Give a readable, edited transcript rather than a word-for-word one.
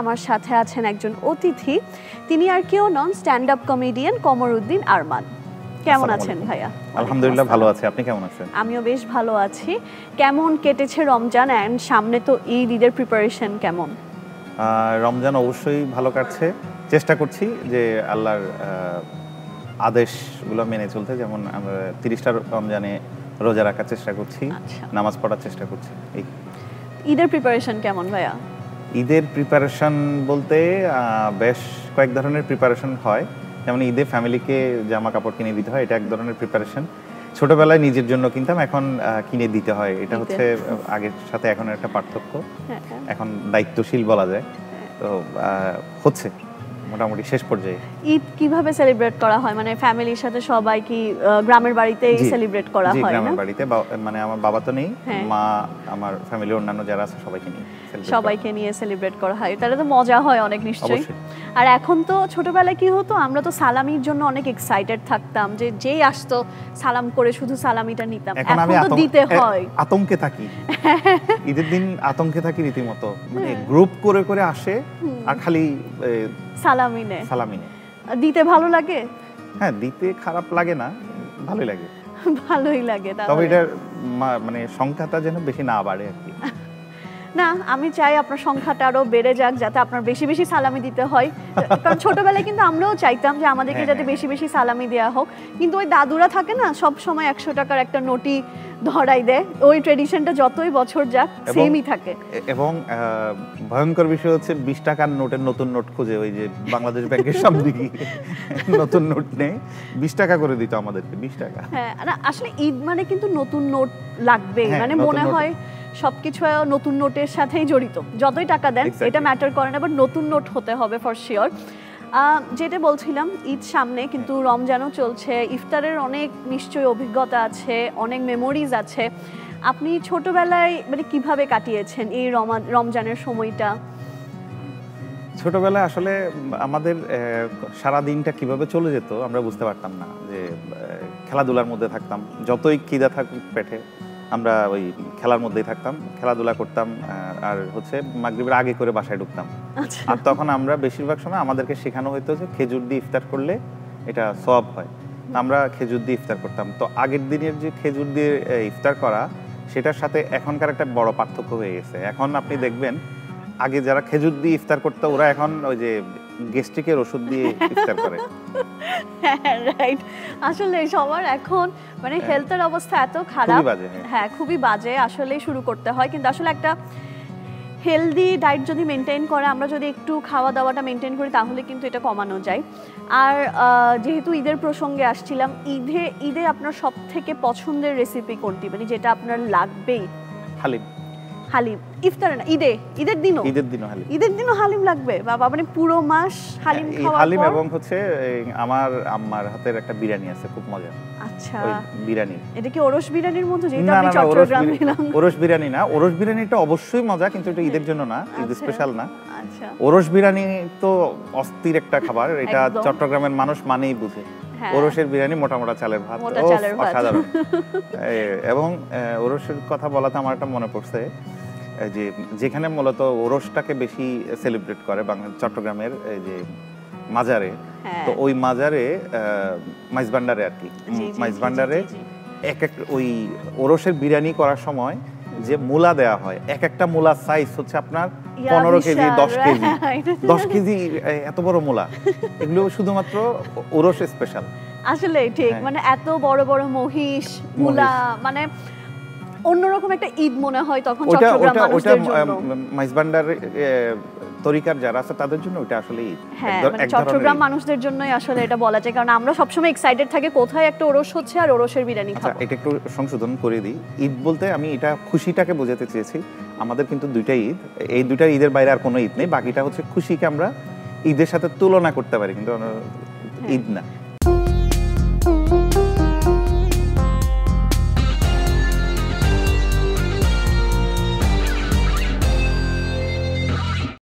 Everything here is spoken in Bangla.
আমার সাথে আছেন একজন অতিথি, তিনি আর কেউ নন, stand up comedian Qamaruddin Arman. কেমন আছেন ভাইয়া? আলহামদুলিল্লাহ ভালো আছি, আপনি কেমন আছেন? আমিও বেশ ভালো আছি। কেমন কেটেছে রমজান, এন্ড সামনে তো ঈদের প্রিপারেশন কেমন? রমজান অবশ্যই ভালো কাটছে, চেষ্টা করছি যে আল্লাহর আদেশগুলো মেনে চলতে। যেমন আমরা 30টা রমজানে রোজা রাখার চেষ্টা করছি, নামাজ পড়ার চেষ্টা করছি। ঈদের প্রিপারেশন কেমন ভাইয়া? ঈদের প্রিপারেশন বলতে বেশ কয়েক ধরনের প্রিপারেশন হয়। যেমন ঈদে ফ্যামিলিকে জামা কাপড় কিনে দিতে হয়, এটা এক ধরনের প্রিপারেশন। ছোটবেলায় নিজের জন্য কিনতাম, এখন কিনে দিতে হয়। এটা হচ্ছে আগের সাথে এখন একটা পার্থক্য। এখন দায়িত্বশীল বলা যায়। তো হচ্ছে মোটামুটি শেষ পর্যায়ে। ঈদ কিভাবে সেলিব্রেট করা হয়? মানে ফ্যামিলির সাথে সবাই কি গ্রামের বাড়িতেই সেলিব্রেট করা হয়? গ্রামের বাড়িতে, মানে আমার বাবা তো নেই, মা, আমার ফ্যামিলির অন্যান্য যারা আছে সবাইকে নিয়ে সেলিব্রেট করা হয়। তাহলে তো মজা হয় অনেক নিশ্চয়ই। আর এখন তো ছোটবেলায় কি হতো, আমরা তো সালামির জন্য অনেক এক্সাইটেড থাকতাম, যে যেই আসতো সালাম করে শুধু সালামিটা নিতাম। এখন তো দিতে হয়, আতঙ্কে থাকি। ঈদের দিন আতঙ্কে থাকি রীতিমতো, মানে গ্রুপ করে করে আসে আর খালি সালামি নেয়। দিতে ভালো লাগে? হ্যাঁ, দিতে খারাপ লাগে না, ভালোই লাগে। ভালোই লাগে। তবে এটার মানে সংখ্যাটা যেন বেশি না বাড়ে আর কি। না, আমি চাই আপনার সংখ্যাটা আরো বেড়ে যাক, যাতে আপনার বেশি বেশি সালামি দিতে হয়। কারণ ছোটবেলায় কিন্তু আমরাও চাইতাম যে আমাদেরকে যাতে বেশি বেশি সালামি দেওয়া হোক, কিন্তু ওই দাদুরা থাকে না, সব সময় 100 টাকার একটা নোটই ধরাই দেয়। ওই ট্রেডিশনটা যতই বছর যাক সেমই থাকে। এবং ভয়ঙ্কর বিষয় হচ্ছে 20 টাকার নোটের নতুন নোট খুঁজে, ওই যে বাংলাদেশ ব্যাংকের সামনে গিয়ে নতুন নোট নেই, 20 টাকা করে দিত আমাদেরকে, 20 টাকা। হ্যাঁ, আসলে ঈদ মানে কিন্তু নতুন নোট লাগবে, মানে মনে হয় সবকিছু নতুন নোটের সাথেই জড়িত। যতই টাকা দেন এটা ম্যাটার করে না, বাট নতুন নোট হতে হবে ফর শিওর। যেটা বলছিলাম, ঈদ সামনে, কিন্তু রমজানও চলছে, ইফতারের অনেক নিশ্চয়ই অভিজ্ঞতা আছে, অনেক মেমোরিজ আছে। আপনি ছোটবেলায় মানে কিভাবে কাটিয়েছেন এই রমজানের সময়টা? ছোটবেলায় আসলে আমাদের সারা দিনটা কিভাবে চলে যেত আমরা বুঝতে পারতাম না। যে খেলাধুলার মধ্যে থাকতাম, যতই খিদা থাকুক পেটে, আমরা ওই খেলার মধ্যেই থাকতাম, খেলাধুলা করতাম, আর হচ্ছে মাগরিবের আগে করে বাসায় ঢুকতাম। আর তখন আমরা বেশিরভাগ সময় আমাদেরকে শেখানো হতো যে খেজুর দিয়ে ইফতার করলে এটা সওয়াব হয়। আমরা খেজুর দিয়ে ইফতার করতাম। তো আগের দিনের যে খেজুর দিয়ে ইফতার করা, সেটার সাথে এখনকার একটা বড় পার্থক্য হয়ে গেছে। এখন আপনি দেখবেন, আগে যারা খেজুর দিয়ে ইফতার করতো, ওরা এখন ওই যে গ্যাস্ট্রিকের ওষুধ দিয়ে ইফতার করে। হ্যাঁ, রাইট। আসলে সবার এখন মানে হেলথের অবস্থা এত খারাপ, হ্যাঁ খুবই বাজে। আসলে শুরু করতে হয়, কিন্তু আসলে একটা হেলদি ডায়েট যদি মেনটেন করে, আমরা যদি একটু খাওয়া দাওয়াটা মেনটেন করি, তাহলে কিন্তু এটা কমানো যায়। আর যেহেতু ঈদের প্রসঙ্গে আসছিলাম, ঈদে আপনার সব থেকে পছন্দের রেসিপি কোনটি, মানে যেটা আপনার লাগবেই? হালিম। ইফতারে না, ঈদের দিনও হালিম লাগবে? বাবা, মানে পুরো মাস হালিম খাওয়া? হালিম এবং হচ্ছে আমার আম্মার হাতের একটা বিরিয়ানি আছে, খুব মজা। আচ্ছা, ওই বিরিয়ানি, এটা কি ওরস বিরিয়ানির মতো? যেটা আমি চট্টগ্রামে নিলাম। ওরস বিরিয়ানি না, ওরস বিরিয়ানিটা অবশ্যই মজা, কিন্তু এটা ঈদের জন্য না, ঈদ স্পেশাল না। আচ্ছা, ওরস বিরিয়ানি তো অস্থির একটা খাবার, এটা চট্টগ্রামের মানুষ মানেই বুঝে। ওরসের বিরিয়ানি, মোটা মোটা চালের ভাত, অসাধারণ। এবং ওরসের কথা বলাতে আমার একটা মনে পড়ছে, যে যেখানে মূলত ওরসটাকে বেশি সেলিব্রেট করে চট্টগ্রামের এই যে মাজারে, তো ওই মাজারে মাইজভান্ডারে আর কি, মাইজভান্ডারে ওই ওরসের বিরিয়ানি করার সময় যে মূলা দেওয়া হয়, এক একটা মূলার সাইজ হচ্ছে আপনার 15 কেজি, 10 কেজি এত বড় মূলা। এগুলো শুধুমাত্র ওরস স্পেশাল। আসলে ঠিক, মানে এত বড় বড় মহিষ, মূলা, মানে অন্যরকম একটা ঈদ মনে হয় তখন চট্টগ্রাম মানুষদের জন্য। মাইজভান্ডার তরিকার যারা আছে তাদের জন্য ওটা আসলে ঈদ। হ্যাঁ, মানে চট্টগ্রাম মানুষদের জন্যই আসলে এটা বলা যায়, কারণ আমরা সবসময় এক্সাইটেড থাকি কোথায় একটা ওরস হচ্ছে আর ওরসের বিরিয়ানি খাবো। এটা একটু সংশোধন করে দিই, ঈদ বলতে আমি এটা খুশিটাকে বোঝাতে চেয়েছি। আমাদের কিন্তু দুইটা ঈদ, এই দুইটা ঈদের বাইরে আর কোনো ঈদ নেই। বাকিটা হচ্ছে খুশিকে আমরা ঈদের সাথে তুলনা করতে পারি, কিন্তু ঈদ না।